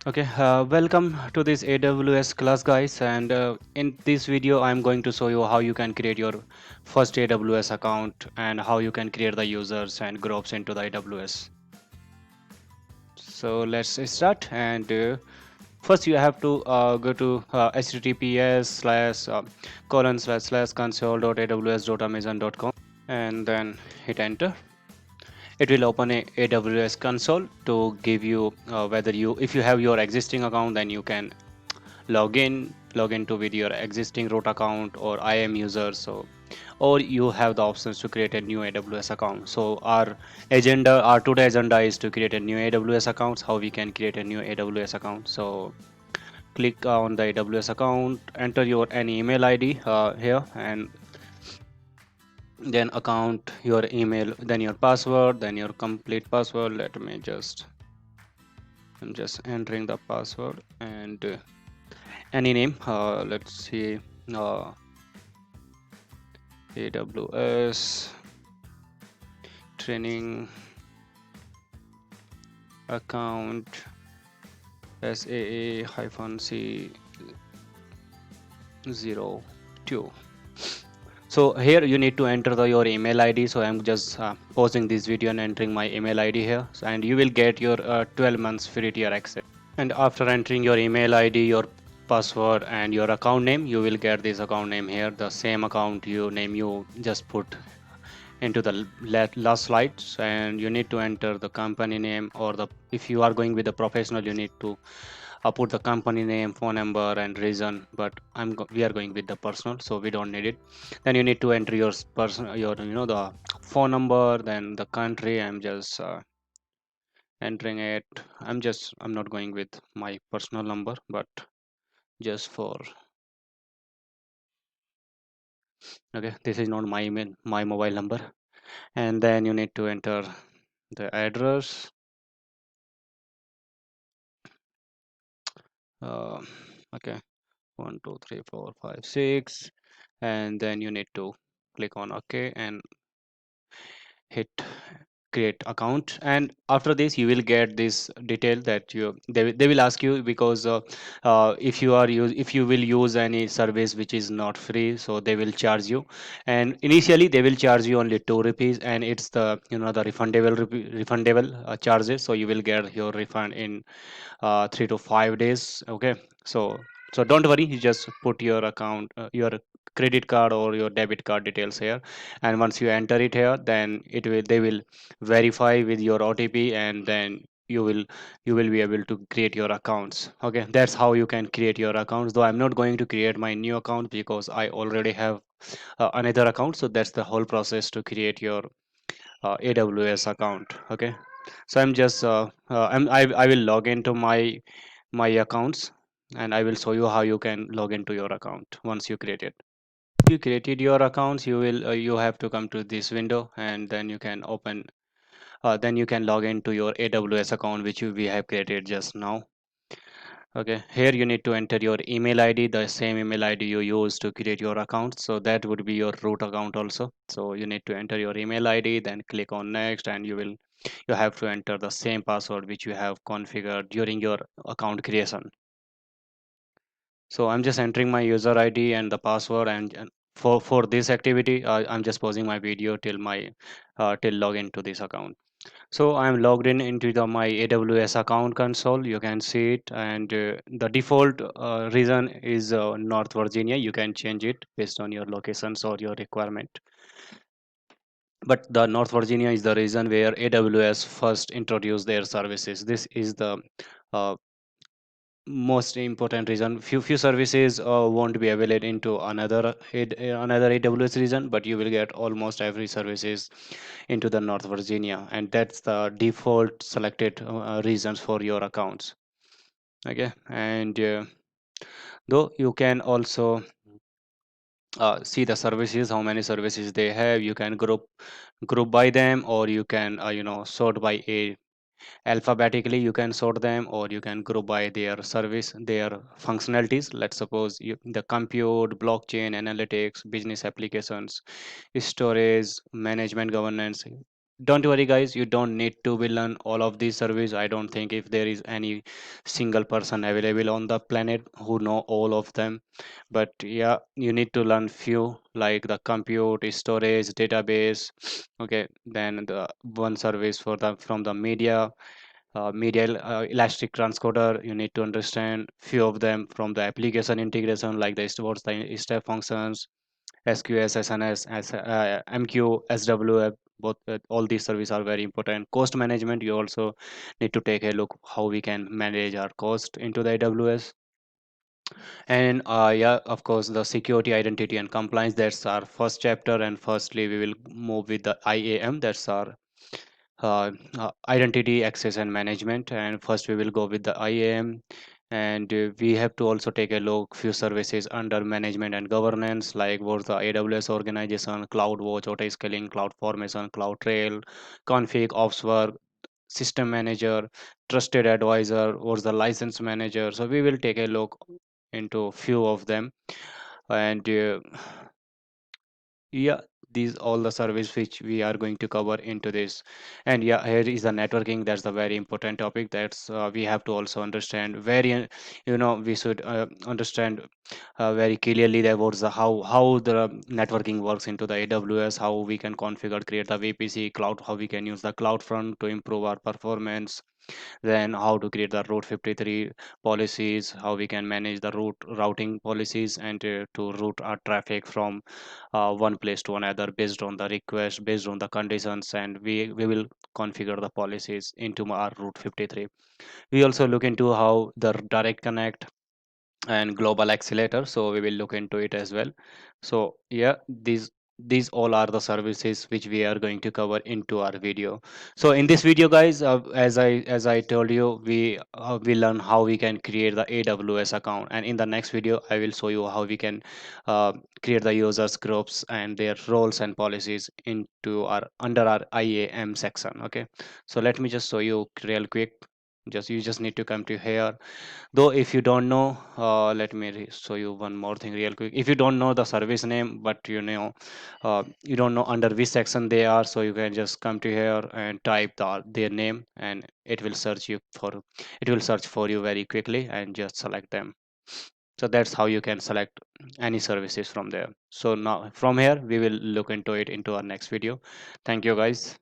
Okay, welcome to this AWS class, guys. And in this video, I'm going to show you how you can create your first AWS account and how you can create the users and groups into the AWS. So let's start. And first, you have to go to https slash colon slash slash console.aws.amazon.com and then hit enter. It will open a AWS console to give you whether you if you have your existing account, then you can log into with your existing root account or IAM user. So or you have the options to create a new AWS account. So our today agenda is to create a new AWS account. How we can create a new AWS account. So click on the AWS account, enter your any email ID here, and then account your email, then your password, then your complete password. I'm just entering the password and any name. Let's see. uh, AWS training account SAA hyphen C 02. So here you need to enter your email ID. So I'm just pausing this video and entering my email ID here. So, and you will get your 12 months free tier access. And after entering your email ID, your password and your account name, you will get this account name here, the same account you just put into the last slides. And you need to enter the company name, or the if you are going with the professional, you need to put the company name, phone number and reason. But we are going with the personal, so we don't need it. Then you need to enter your person your the phone number, then the country. I'm just entering it. I'm not going with my personal number, but just for okay, this is not my email, my mobile number. And then you need to enter the address. uh, okay, 1 2 3 4 5 6, and then you need to click on OK and hit create account. And after this you will get this detail that they will ask you, because if you will use any service which is not free, so they will charge you. And initially they will charge you only 2 rupees, and it's the the refundable charges. So you will get your refund in 3 to 5 days. Okay, so don't worry, you just put your account your credit card or your debit card details here. And once you enter it here, then they will verify with your OTP, and then you will be able to create your accounts. Okay, that's how you can create your accounts, though I'm not going to create my new account because I already have another account. So that's the whole process to create your AWS account. Okay, so I'm just I will log into my accounts, and I will show you how you can log into your account once you create it. If you created your accounts, you have to come to this window, and then you can then you can log into your AWS account which we have created just now. Okay, here you need to enter your email ID, the same email ID you use to create your account. So that would be your root account also. So you need to enter your email ID, then click on next, and you have to enter the same password which you have configured during your account creation. So I'm just entering my user ID and the password, and for this activity, I'm just pausing my video till till login to this account. So I'm logged in into my AWS account console. You can see it, and the default region is North Virginia. You can change it based on your locations or your requirement. But the North Virginia is the region where AWS first introduced their services. This is the uh, most important reason. Few services won't be available into another AWS region, but you will get almost every services into the North Virginia, and that's the default selected reasons for your accounts. Okay, and though you can also see the services, how many services they have. You can group by them, or you can sort by a alphabetically. You can sort them, or you can group by their functionalities. Let's suppose the compute, blockchain, analytics, business applications, storage, management, governance. don't worry guys, you don't need to be learn all of these service. I don't think if there is any single person available on the planet who know all of them, but yeah, you need to learn few like the compute, storage, database. Okay, then the one service for the from the media elastic transcoder, you need to understand few of them from the application integration like the what's the step functions, SQS, SNS, MQ, SWF, both all these services are very important. Cost management, you also need to take a look how we can manage our cost into the AWS. And yeah, of course, the security, identity, and compliance. That's our first chapter. And firstly, we will move with the IAM. That's our identity access and management. And first we will go with the IAM, and we have to also take a look few services under management and governance like what's the AWS organization, CloudWatch, auto scaling, cloud formation, CloudTrail, config, ops work, system manager, trusted advisor, what's the license manager. So we will take a look into few of them. And yeah, these all the service which we are going to cover into this. And yeah, here is the networking. That's a very important topic. That's we have to also understand very, we should understand very clearly that what's the how the networking works into the AWS, how we can configure, create the VPC cloud, how we can use the cloud front to improve our performance, then how to create the route 53 policies, how we can manage the route routing policies, and to route our traffic from one place to another based on the request, based on the conditions, and we will configure the policies into our route 53. We also look into how the direct connect and global accelerator, so we will look into it as well. So yeah, these all are the services which we are going to cover into our video. So in this video guys, as I told you, we learn how we can create the AWS account, and in the next video I will show you how we can uh, create the users groups and their roles and policies into our under our IAM section. Okay, so let me just show you real quick. Just you just need to come to here. Though if you don't know, let me show you one more thing real quick. If you don't know the service name, but you don't know under which section they are, so you can just come to here and type their name, and it will search for you very quickly and just select them. So that's how you can select any services from there. So now from here we will look into it into our next video. Thank you guys.